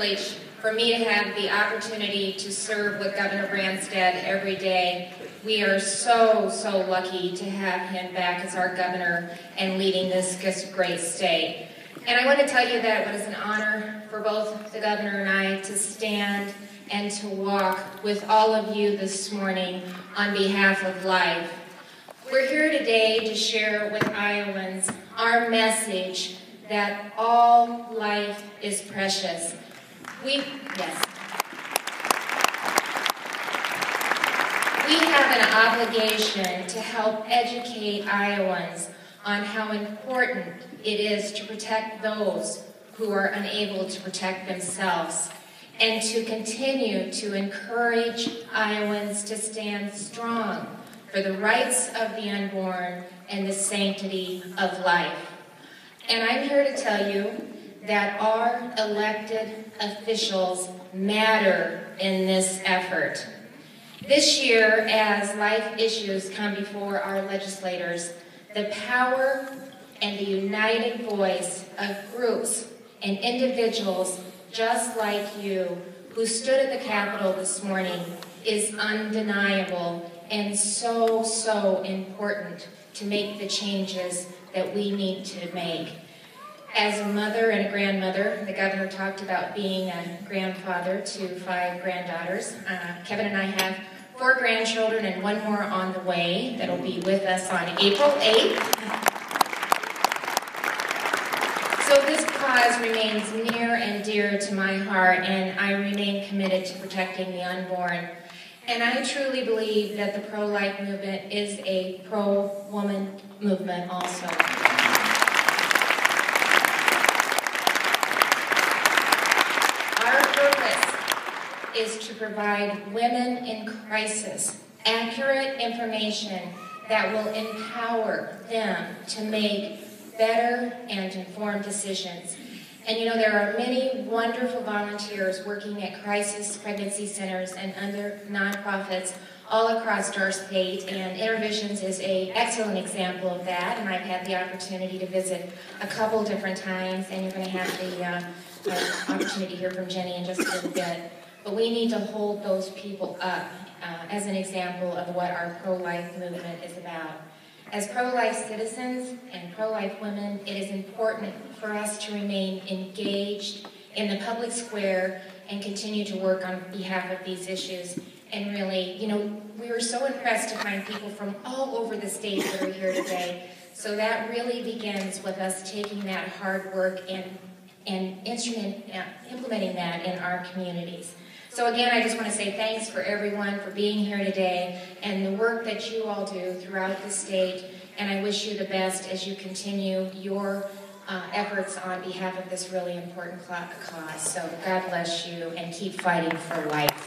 privilege for me to have the opportunity to serve with Governor Branstad every day. We are so, so lucky to have him back as our governor and leading this great state. And I want to tell you that it was an honor for both the governor and I to stand and to walk with all of you this morning on behalf of life. We're here today to share with Iowans our message that all life is precious. We have an obligation to help educate Iowans on how important it is to protect those who are unable to protect themselves, and to continue to encourage Iowans to stand strong for the rights of the unborn and the sanctity of life. And I'm here to tell you that our elected officials matter in this effort. This year, as life issues come before our legislators, the power and the united voice of groups and individuals just like you who stood at the Capitol this morning is undeniable and so, so important to make the changes that we need to make. As a mother and a grandmother, the governor talked about being a grandfather to 5 granddaughters. Kevin and I have 4 grandchildren and 1 more on the way that will be with us on April 8th. So this cause remains near and dear to my heart, and I remain committed to protecting the unborn. And I truly believe that the pro-life movement is a pro-woman movement also. Our purpose is to provide women in crisis accurate information that will empower them to make better and informed decisions. And you know, there are many wonderful volunteers working at crisis pregnancy centers and other nonprofits all across our state, and InterVisions is an excellent example of that, and I've had the opportunity to visit a couple different times, and you're going to have the opportunity to hear from Jenny in just a little bit. But we need to hold those people up as an example of what our pro-life movement is about. As pro-life citizens and pro-life women, it is important for us to remain engaged in the public square and continue to work on behalf of these issues. And really, you know, we were so impressed to find people from all over the state that are here today. So that really begins with us taking that hard work and implementing that in our communities. So again, I just want to say thanks for everyone for being here today and the work that you all do throughout the state, and I wish you the best as you continue your efforts on behalf of this really important cause. So God bless you, and keep fighting for life.